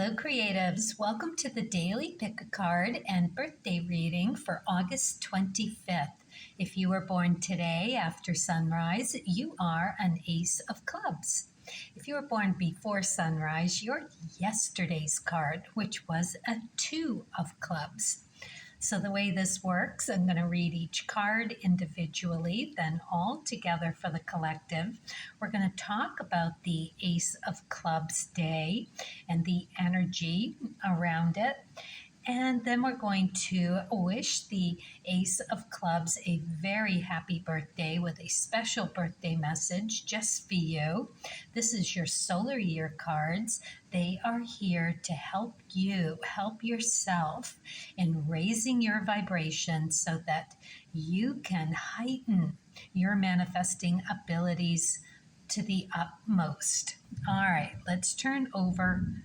Hello, creatives. Welcome to the daily pick a card and birthday reading for August 25th. If you were born today after sunrise, you are an Ace of Clubs. If you were born before sunrise, you're yesterday's card, which was a Two of Clubs. So the way this works, I'm going to read each card individually, then all together for the collective. We're going to talk about the Ace of Clubs day and the energy around it. And then we're going to wish the Ace of Clubs a very happy birthday with a special birthday message just for you. This is your solar year cards. They are here to help you, help yourself in raising your vibration so that you can heighten your manifesting abilities to the utmost. All right, let's turn over.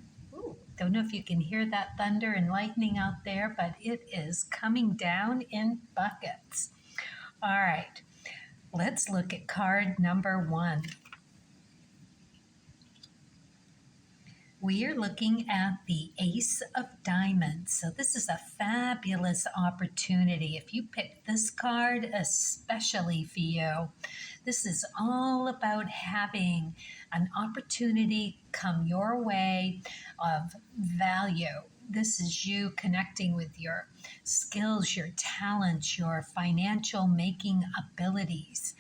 Don't know if you can hear that thunder and lightning out there, but it is coming down in buckets. All right, let's look at card number 1. We are looking at the Ace of Diamonds. So this is a fabulous opportunity. If you pick this card, especially for you, this is all about having an opportunity come your way of value. This is you connecting with your skills, your talents, your financial making abilities,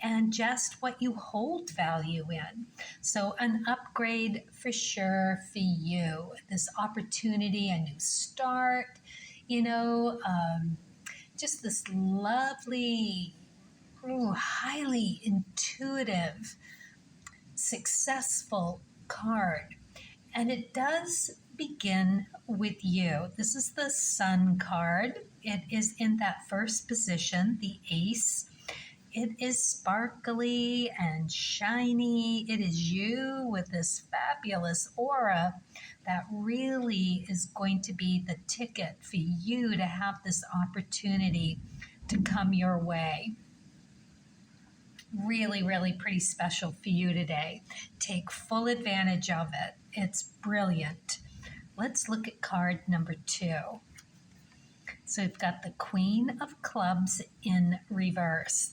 and just what you hold value in. So an upgrade for sure for you. This opportunity, a new start, just this lovely, highly intuitive, successful card. And it does begin with you. This is the Sun card. It is in that first position, the Ace. It is sparkly and shiny. It is you with this fabulous aura that really is going to be the ticket for you to have this opportunity to come your way. Really, really pretty special for you today. Take full advantage of it. It's brilliant. Let's look at card number 2. So we've got the Queen of Clubs in reverse.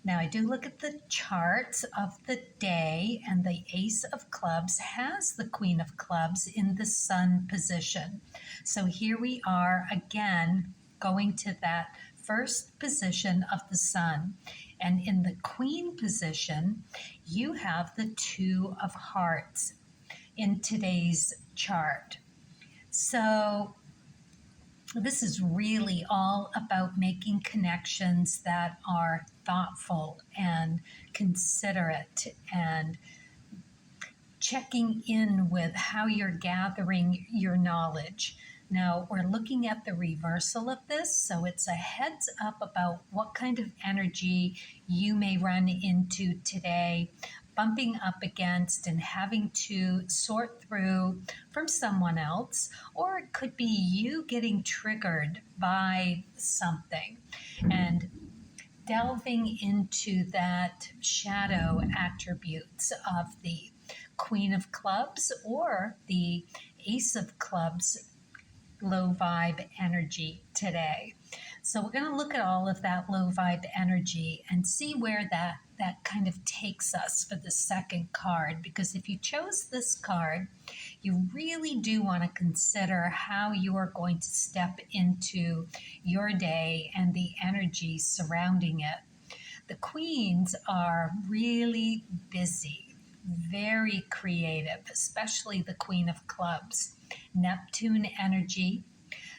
Now I do look at the charts of the day, and the Ace of Clubs has the Queen of Clubs in the Sun position. So here we are again going to that first position of the Sun. And in the Queen position, you have the Two of Hearts in today's chart. So this is really all about making connections that are thoughtful and considerate and checking in with how you're gathering your knowledge. Now, we're looking at the reversal of this, so it's a heads up about what kind of energy you may run into today, bumping up against and having to sort through from someone else, or it could be you getting triggered by something and delving into that shadow attributes of the Queen of Clubs or the Ace of Clubs low vibe energy today. So we're going to look at all of that low vibe energy and see where that kind of takes us for the second card, because if you chose this card, you really do want to consider how you are going to step into your day and the energy surrounding it. The Queens are really busy, very creative, especially the Queen of Clubs. Neptune energy.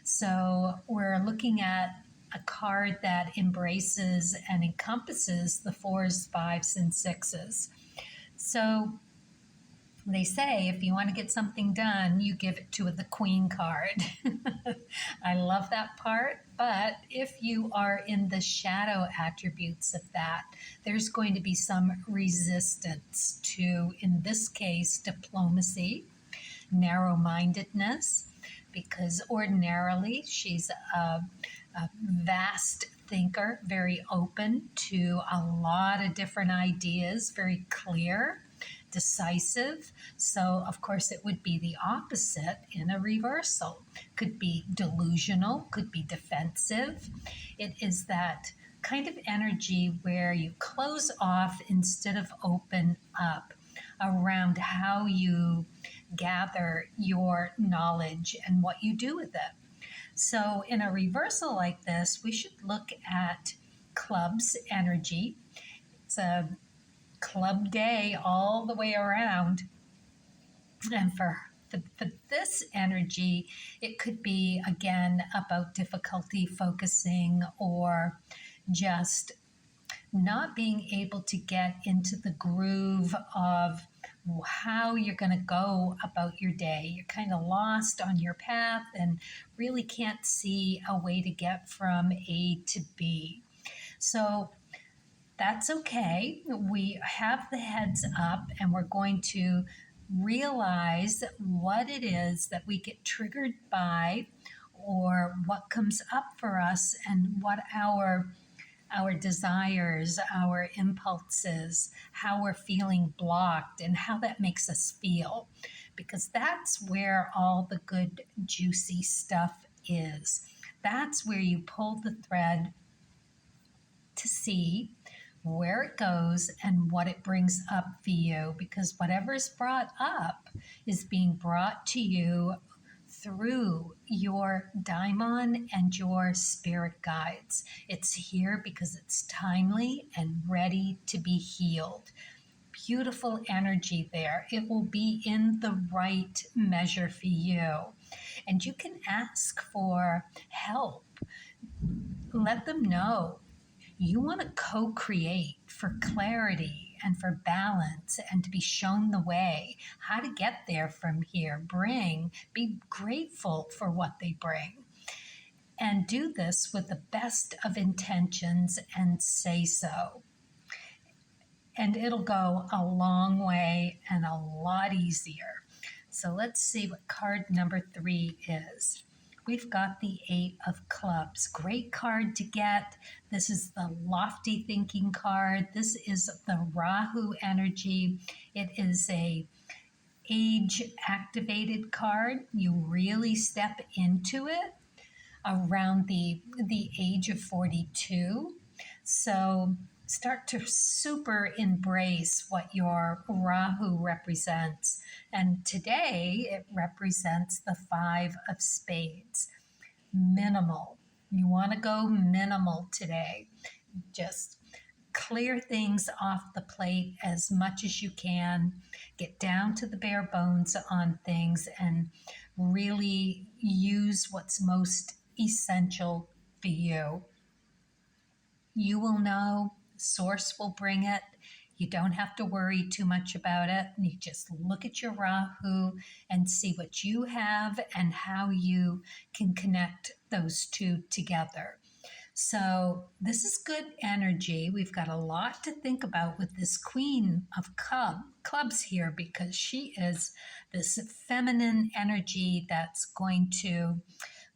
So we're looking at a card that embraces and encompasses the 4s, 5s, and 6s. So they say if you want to get something done, you give it to the Queen card. I love that part. But if you are in the shadow attributes of that, there's going to be some resistance to, in this case, diplomacy, narrow-mindedness, because ordinarily she's a vast thinker, very open to a lot of different ideas, very clear, decisive. So, of course, it would be the opposite in a reversal. Could be delusional, could be defensive. It is that kind of energy where you close off instead of open up around how you gather your knowledge and what you do with it. So, in a reversal like this, we should look at clubs energy. It's a club day all the way around. And for this energy, it could be, again, about difficulty focusing or just not being able to get into the groove of how you're going to go about your day. You're kind of lost on your path and really can't see a way to get from A to B. So that's okay. We have the heads up and we're going to realize what it is that we get triggered by or what comes up for us and what our desires, our impulses, how we're feeling blocked, and how that makes us feel. Because that's where all the good, juicy stuff is. That's where you pull the thread to see where it goes and what it brings up for you. Because whatever's brought up is being brought to you through your daimon and your spirit guides. It's here because it's timely and ready to be healed. Beautiful energy there. It will be in the right measure for you. And you can ask for help. Let them know you want to co-create for clarity and for balance and to be shown the way, how to get there from here. Be grateful for what they bring. And do this with the best of intentions and say so. And it'll go a long way and a lot easier. So let's see what card number 3 is. We've got the 8 of Clubs. Great card to get. This is the lofty thinking card. This is the Rahu energy. It is a age activated card. You really step into it around the age of 42. So start to super embrace what your Rahu represents. And today it represents the 5 of Spades. Minimal. You want to go minimal today. Just clear things off the plate as much as you can. Get down to the bare bones on things and really use what's most essential for you. You will know. Source will bring it. You don't have to worry too much about it. You just look at your Rahu and see what you have and how you can connect those two together. So this is good energy. We've got a lot to think about with this Queen of Clubs here because she is this feminine energy that's going to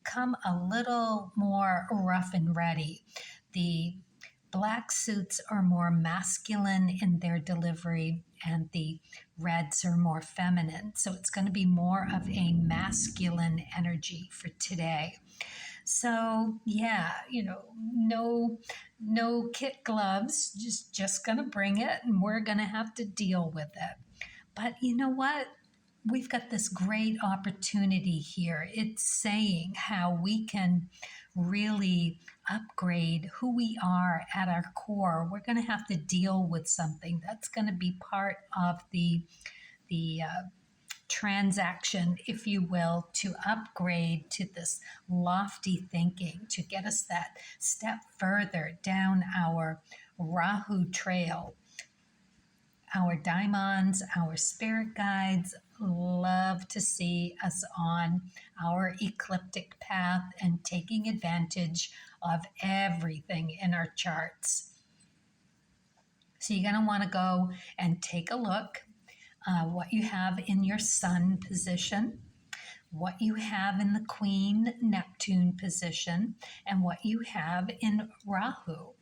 come a little more rough and ready. The black suits are more masculine in their delivery and the reds are more feminine. So it's going to be more of a masculine energy for today. So yeah, no kit gloves, just going to bring it and we're going to have to deal with it. But you know what? We've got this great opportunity here. It's saying how we can really upgrade who we are at our core. We're going to have to deal with something that's going to be part of the transaction, if you will, to upgrade to this lofty thinking, to get us that step further down our Rahu trail. Our daimons, our spirit guides love to see us on our ecliptic path and taking advantage of everything in our charts. So you're going to want to go and take a look what you have in your sun position, what you have in the Queen Neptune position, and what you have in Rahu.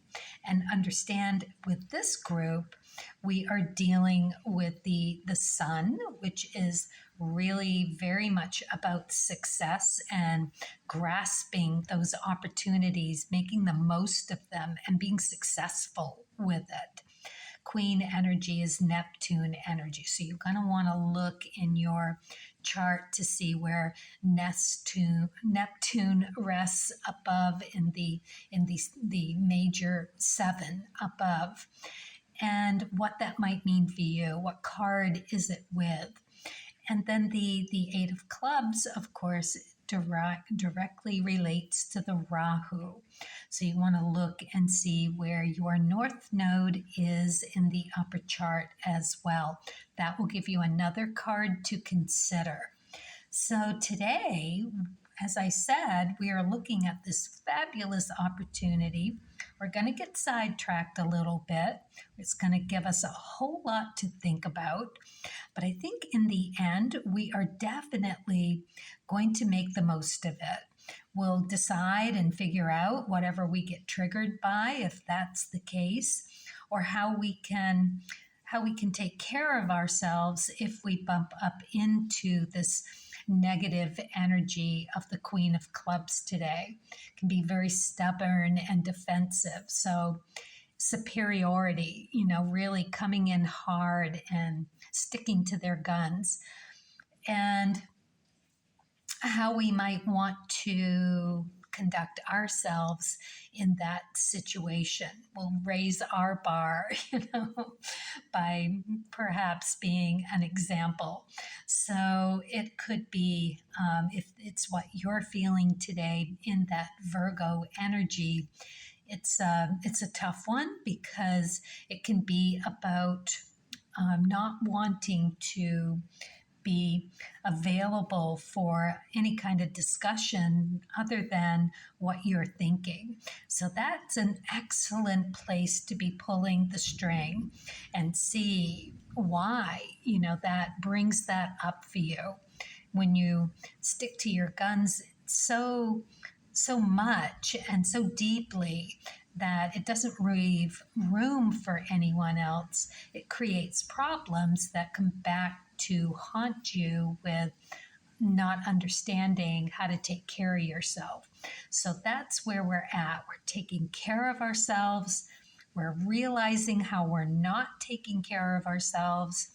and understand with this group, we are dealing with the sun, which is really very much about success and grasping those opportunities, making the most of them, and being successful with it. Queen energy is Neptune energy. So you're going to want to look in your chart to see where Neptune rests above in the major 7 above, and what that might mean for you. What card is it with? And then the 8 of clubs, of course, directly relates to the Rahu. So you want to look and see where your north node is in the upper chart as well. That will give you another card to consider. So today, as I said, we are looking at this fabulous opportunity. We're going to get sidetracked a little bit. It's going to give us a whole lot to think about. But I think in the end, we are definitely going to make the most of it. We'll decide and figure out whatever we get triggered by, if that's the case, or how we can take care of ourselves if we bump up into this negative energy of the Queen of Clubs today. It can be very stubborn and defensive. So superiority, really coming in hard and sticking to their guns. And how we might want to conduct ourselves in that situation. We'll raise our bar, by perhaps being an example. So it could be, if it's what you're feeling today in that Virgo energy, it's a tough one, because it can be about not wanting to be available for any kind of discussion other than what you're thinking. So that's an excellent place to be pulling the string and see why, that brings that up for you. When you stick to your guns so much and so deeply that it doesn't leave room for anyone else, it creates problems that come back to haunt you with not understanding how to take care of yourself. So that's where we're at. We're taking care of ourselves. We're realizing how we're not taking care of ourselves.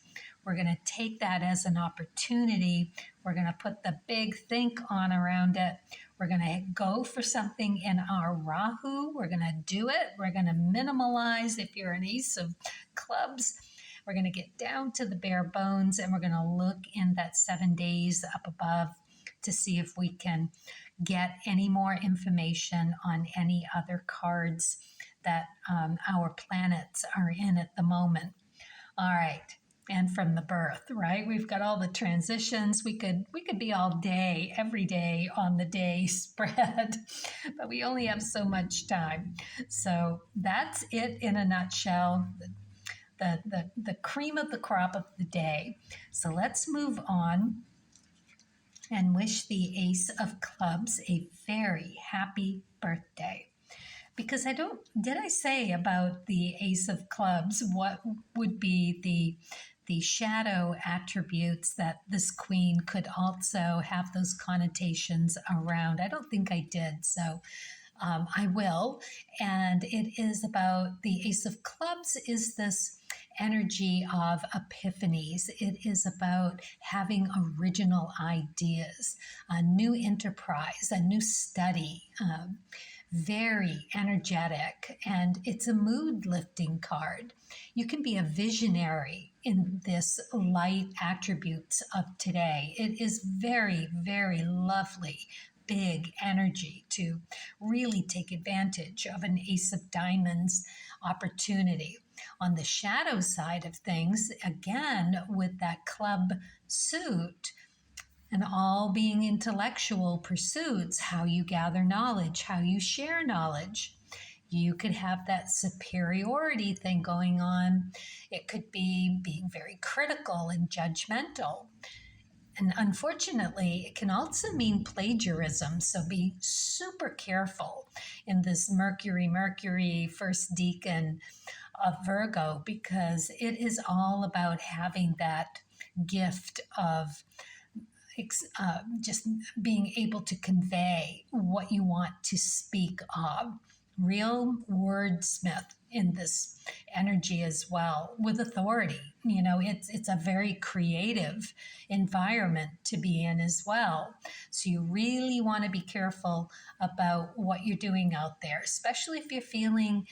We're going to take that as an opportunity. We're going to put the big think on around it. We're going to go for something in our Rahu. We're going to do it. We're going to minimalize if you're an Ace of Clubs. We're going to get down to the bare bones, and we're going to look in that 7 days up above to see if we can get any more information on any other cards that our planets are in at the moment. All right. And from the birth, right? We've got all the transitions. We could be all day, every day on the day spread, but we only have so much time. So that's it in a nutshell. The cream of the crop of the day. So let's move on and wish the Ace of Clubs a very happy birthday. Because did I say about the Ace of Clubs what would be the shadow attributes that this queen could also have those connotations around? I don't think I did, so I will. And it is about the Ace of Clubs is this energy of epiphanies. It is about having original ideas, a new enterprise, a new study, very energetic, and it's a mood lifting card. You can be a visionary in this light attributes of today. It is very, very lovely, big energy to really take advantage of an Ace of Diamonds opportunity. On the shadow side of things, again, with that club suit, and all being intellectual pursuits, how you gather knowledge, how you share knowledge. You could have that superiority thing going on. It could be being very critical and judgmental. And unfortunately, it can also mean plagiarism. So be super careful in this Mercury first decan of Virgo, because it is all about having that gift of just being able to convey what you want to speak of. Real wordsmith in this energy as well, with authority. It's a very creative environment to be in as well. So you really want to be careful about what you're doing out there, especially if you're feeling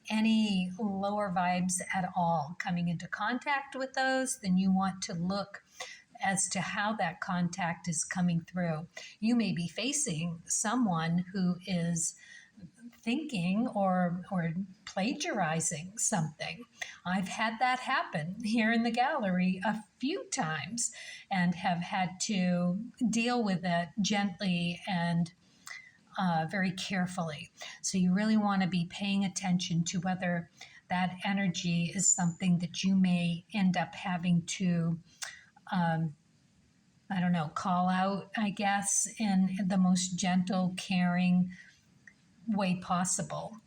any lower vibes at all coming into contact with those. Then you want to look as to how that contact is coming through. You may be facing someone who is thinking or plagiarizing something. I've had that happen here in the gallery a few times and have had to deal with it gently and very carefully. So you really want to be paying attention to whether that energy is something that you may end up having to I don't know, call out, I guess, in the most gentle, caring way possible.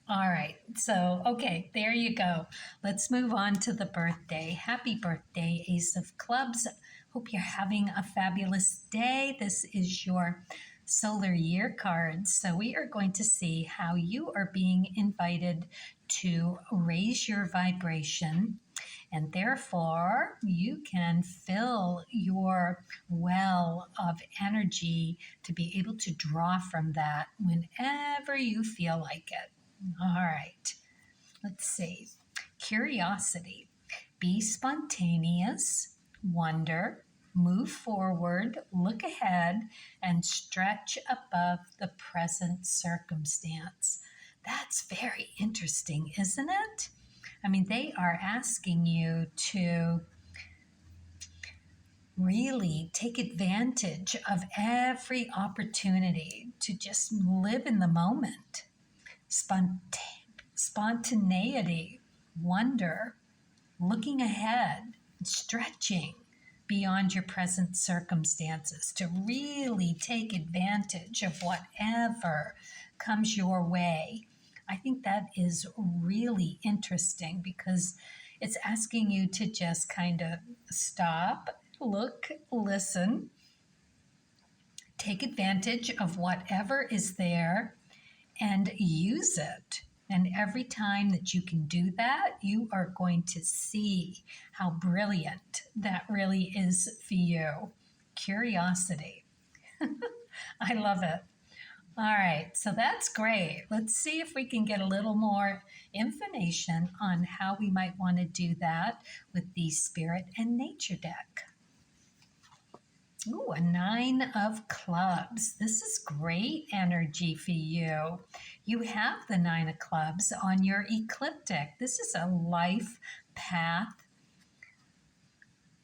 All right, so, okay, there you go. Let's move on to the birthday. Happy birthday, Ace of Clubs. Hope you're having a fabulous day. This is your solar year card. So we are going to see how you are being invited to raise your vibration, and therefore you can fill your well of energy to be able to draw from that whenever you feel like it. All right, let's see. Curiosity. Be spontaneous, wonder, move forward, look ahead, and stretch above the present circumstance. That's very interesting, isn't it? I mean, they are asking you to really take advantage of every opportunity to just live in the moment. Spontaneity, wonder, looking ahead, stretching beyond your present circumstances to really take advantage of whatever comes your way. I think that is really interesting because it's asking you to just kind of stop, look, listen, take advantage of whatever is there and use it. And every time that you can do that, you are going to see how brilliant that really is for you. Curiosity. I love it. All right, so that's great. Let's see if we can get a little more information on how we might want to do that with the Spirit and Nature deck. Ooh, a 9 of Clubs. This is great energy for you. You have the 9 of Clubs on your ecliptic. This is a life path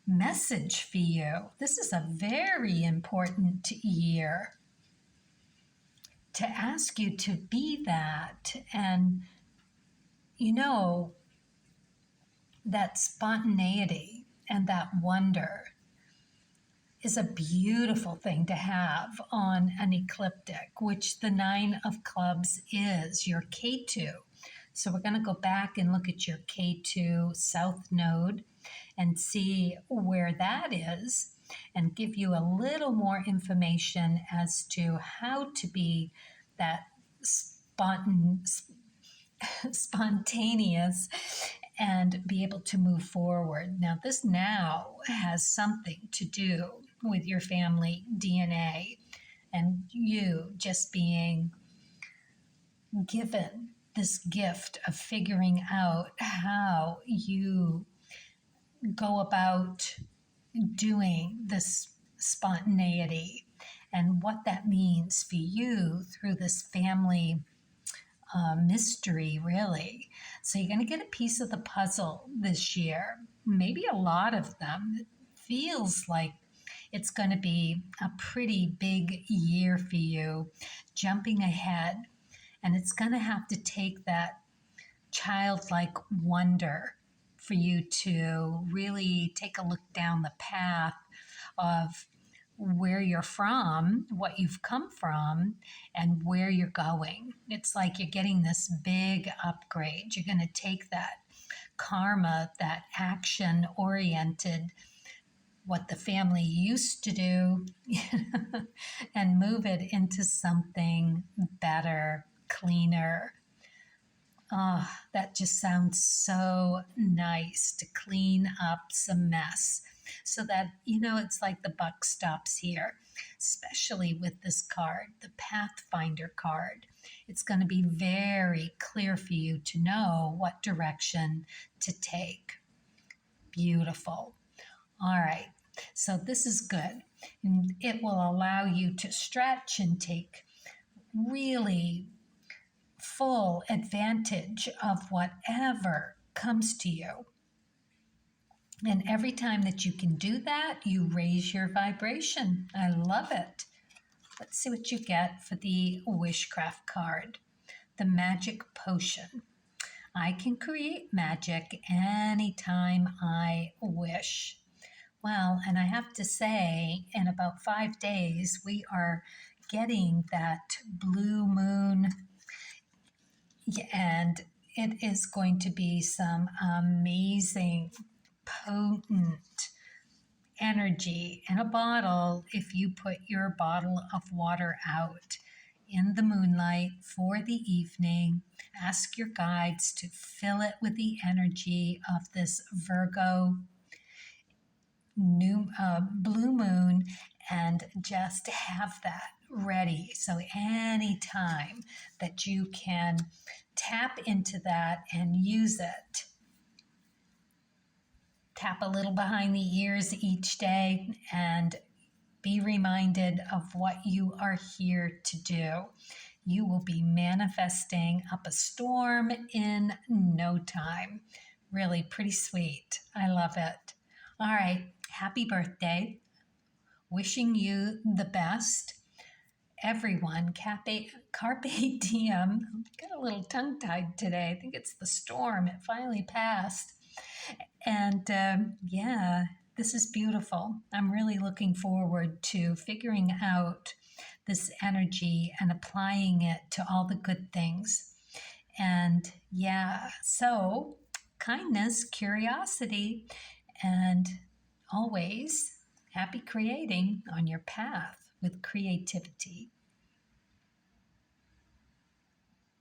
message for you. This is a very important year to ask you to be that. And, that spontaneity and that wonder is a beautiful thing to have on an ecliptic, which the 9 of Clubs is, your K2. So we're going to go back and look at your K2 South Node and see where that is and give you a little more information as to how to be that spontaneous and be able to move forward. Now, this now has something to do with your family DNA and you just being given this gift of figuring out how you go about doing this spontaneity and what that means for you through this family mystery, really. So you're going to get a piece of the puzzle this year, maybe a lot of them. It feels like it's going to be a pretty big year for you, jumping ahead. And it's going to have to take that childlike wonder for you to really take a look down the path of where you're from, what you've come from, and where you're going. It's like you're getting this big upgrade. You're going to take that karma, that action oriented, what the family used to do, and move it into something better, cleaner. Oh, that just sounds so nice to clean up some mess so that, it's like the buck stops here, especially with this card, the Pathfinder card. It's going to be very clear for you to know what direction to take. Beautiful. All right. So this is good. And it will allow you to stretch and take really full advantage of whatever comes to you. And every time that you can do that, you raise your vibration. I love it. Let's see what you get for the Wishcraft card, the Magic Potion. I can create magic anytime I wish. Well, and I have to say, in about 5 days, we are getting that blue moon, and it is going to be some amazing, potent energy in a bottle if you put your bottle of water out in the moonlight for the evening. Ask your guides to fill it with the energy of this Virgo blue moon, and just have that ready. So anytime that you can tap into that and use it, tap a little behind the ears each day and be reminded of what you are here to do. You will be manifesting up a storm in no time. Really pretty sweet. I love it. All right. Happy birthday. Wishing you the best. Everyone, carpe diem. Got a little tongue-tied today. I think it's the storm. It finally passed. And this is beautiful. I'm really looking forward to figuring out this energy and applying it to all the good things. And so kindness, curiosity, and always happy creating on your path with creativity.